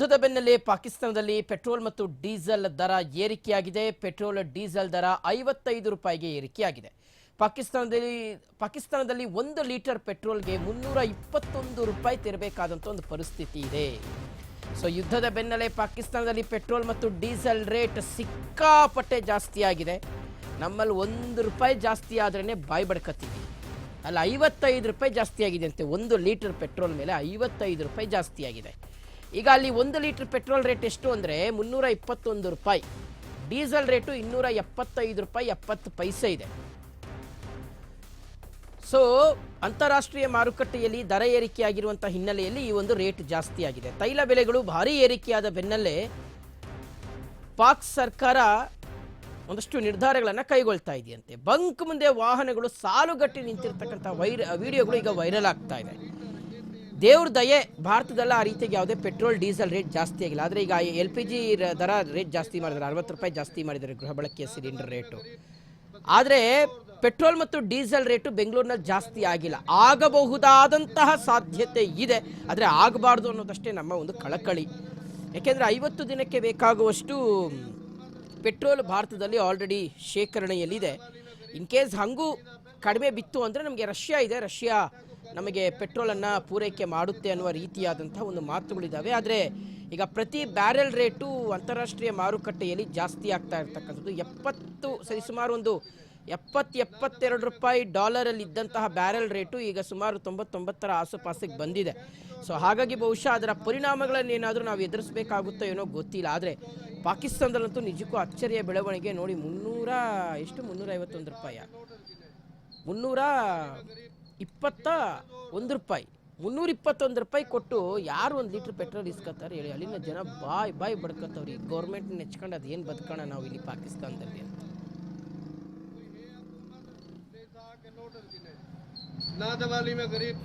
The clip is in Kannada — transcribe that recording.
ಯುದ್ಧದ ಬೆನ್ನಲ್ಲೇ ಪಾಕಿಸ್ತಾನದಲ್ಲಿ ಪೆಟ್ರೋಲ್ ಮತ್ತು ಡೀಸೆಲ್ ದರ ಏರಿಕೆಯಾಗಿದೆ. ಪೆಟ್ರೋಲ್ ಡೀಸೆಲ್ ದರ 55 ರೂಪಾಯಿಗೆ ಏರಿಕೆಯಾಗಿದೆ. ಪಾಕಿಸ್ತಾನದಲ್ಲಿ 1 ಲೀಟರ್ ಪೆಟ್ರೋಲ್ಗೆ 321 ರೂಪಾಯಿ ತೆರಬೇಕಾದಂಥ ಒಂದು ಪರಿಸ್ಥಿತಿ ಇದೆ. ಸೊ ಯುದ್ಧದ ಬೆನ್ನಲ್ಲೇ ಪಾಕಿಸ್ತಾನದಲ್ಲಿ ಪೆಟ್ರೋಲ್ ಮತ್ತು ಡೀಸೆಲ್ ರೇಟ್ ಸಿಕ್ಕಾಪಟ್ಟೆ ಜಾಸ್ತಿ ಆಗಿದೆ. ನಮ್ಮಲ್ಲಿ 1 ರೂಪಾಯಿ ಜಾಸ್ತಿ ಆದ್ರೇ ಬಾಯಿ ಬಡ್ಕತ್ತೀವಿ. ಅಲ್ಲಿ 55 ರೂಪಾಯಿ ಜಾಸ್ತಿ ಆಗಿದೆ ಅಂತೆ. 1 ಲೀಟರ್ ಪೆಟ್ರೋಲ್ ಮೇಲೆ 55 ರೂಪಾಯಿ ಜಾಸ್ತಿ ಆಗಿದೆ. ಈಗ ಅಲ್ಲಿ 1 ಲೀಟರ್ ಪೆಟ್ರೋಲ್ ರೇಟ್ ಎಷ್ಟು ಅಂದರೆ 321 ರೂಪಾಯಿ, ಡೀಸೆಲ್ ರೇಟು 275 ರೂಪಾಯಿ 70 ಪೈಸೆ ಇದೆ. ಸೊ ಅಂತಾರಾಷ್ಟ್ರೀಯ ಮಾರುಕಟ್ಟೆಯಲ್ಲಿ ದರ ಏರಿಕೆಯಾಗಿರುವಂಥ ಹಿನ್ನೆಲೆಯಲ್ಲಿ ಈ ಒಂದು ರೇಟ್ ಜಾಸ್ತಿ ಆಗಿದೆ. ತೈಲ ಬೆಲೆಗಳು ಭಾರೀ ಏರಿಕೆಯಾದ ಬೆನ್ನಲ್ಲೇ ಪಾಕ್ ಸರ್ಕಾರ ಒಂದಷ್ಟು ನಿರ್ಧಾರಗಳನ್ನು ಕೈಗೊಳ್ತಾ ಇದೆಯಂತೆ. ಬಂಕ್ ಮುಂದೆ ವಾಹನಗಳು ಸಾಲುಗಟ್ಟಿ ನಿಂತಿರ್ತಕ್ಕಂಥ ವಿಡಿಯೋಗಳು ಈಗ ವೈರಲ್ ಆಗ್ತಾ ಇದೆ. ದೇವ್ರ ದಯೆ, ಭಾರತದಲ್ಲಿ ಆ ರೀತಿಯಾಗಿ ಯಾವುದೇ ಪೆಟ್ರೋಲ್ ಡೀಸೆಲ್ ರೇಟ್ ಜಾಸ್ತಿ ಆಗಿಲ್ಲ. ಆದರೆ ಈಗ LPG ದರ ರೇಟ್ ಜಾಸ್ತಿ ಮಾಡಿದ್ದಾರೆ, 60 ರೂಪಾಯಿ ಜಾಸ್ತಿ ಮಾಡಿದ್ದಾರೆ ಗೃಹ ಬಳಕೆಯ ಸಿಲಿಂಡರ್ ರೇಟು. ಆದರೆ ಪೆಟ್ರೋಲ್ ಮತ್ತು ಡೀಸೆಲ್ ರೇಟು ಬೆಂಗಳೂರಿನಲ್ಲಿ ಜಾಸ್ತಿ ಆಗಿಲ್ಲ. ಆಗಬಹುದಾದಂತಹ ಸಾಧ್ಯತೆ ಇದೆ, ಆದರೆ ಆಗಬಾರ್ದು ಅನ್ನೋದಷ್ಟೇ ನಮ್ಮ ಒಂದು ಕಳಕಳಿ. ಯಾಕೆಂದರೆ 50 ದಿನಕ್ಕೆ ಬೇಕಾಗುವಷ್ಟು ಪೆಟ್ರೋಲ್ ಭಾರತದಲ್ಲಿ ಆಲ್ರೆಡಿ ಶೇಖರಣೆಯಲ್ಲಿದೆ. ಇನ್ ಕೇಸ್ ಹಾಗೂ ಕಡಿಮೆ ಬಿತ್ತು ಅಂದರೆ ನಮಗೆ ರಷ್ಯಾ ಇದೆ, ರಷ್ಯಾ ನಮಗೆ ಪೆಟ್ರೋಲನ್ನು ಪೂರೈಕೆ ಮಾಡುತ್ತೆ ಅನ್ನುವ ರೀತಿಯಾದಂಥ ಒಂದು ಮಾತುಗಳಿದ್ದಾವೆ. ಆದರೆ ಈಗ ಪ್ರತಿ ಬ್ಯಾರೆಲ್ ರೇಟು ಅಂತಾರಾಷ್ಟ್ರೀಯ ಮಾರುಕಟ್ಟೆಯಲ್ಲಿ ಜಾಸ್ತಿ ಆಗ್ತಾ ಇರ್ತಕ್ಕಂಥದ್ದು. ಸರಿಸುಮಾರು ಒಂದು 70-72 ರೂಪಾಯಿ ಡಾಲರಲ್ಲಿ ಇದ್ದಂತಹ ಬ್ಯಾರೆಲ್ ರೇಟು ಈಗ ಸುಮಾರು 99ರ ಆಸುಪಾಸಿಗೆ ಬಂದಿದೆ. ಸೊ ಹಾಗಾಗಿ ಬಹುಶಃ ಅದರ ಪರಿಣಾಮಗಳನ್ನೇನಾದರೂ ನಾವು ಎದುರಿಸಬೇಕಾಗುತ್ತೋ ಏನೋ ಗೊತ್ತಿಲ್ಲ. ಆದರೆ ಪಾಕಿಸ್ತಾನದಲ್ಲಂತೂ ನಿಜಕ್ಕೂ ಅಚ್ಚರಿಯ ಬೆಳವಣಿಗೆ ನೋಡಿ. 351 ರೂಪಾಯಿ, 321 ರೂಪಾಯಿ, 321 ರೂಪಾಯಿ ಕೊಟ್ಟು ಯಾರು 1 ಲೀಟ್ರ್ ಪೆಟ್ರೋಲ್ ಇಸ್ಕೊತಾರೆ ಹೇಳಿ? ಅಲ್ಲಿನ ಜನ ಬಾಯ್ ಬಡ್ಕೊತವ್ರಿ. ಗೌರ್ಮೆಂಟ್ ನೆಚ್ಕೊಂಡು ಅದು ಏನು ಬದುಕೋಣ ನಾವು ಇಲ್ಲಿ ಪಾಕಿಸ್ತಾನದಲ್ಲಿ ಅಂತ. ना दिवाली में गरीब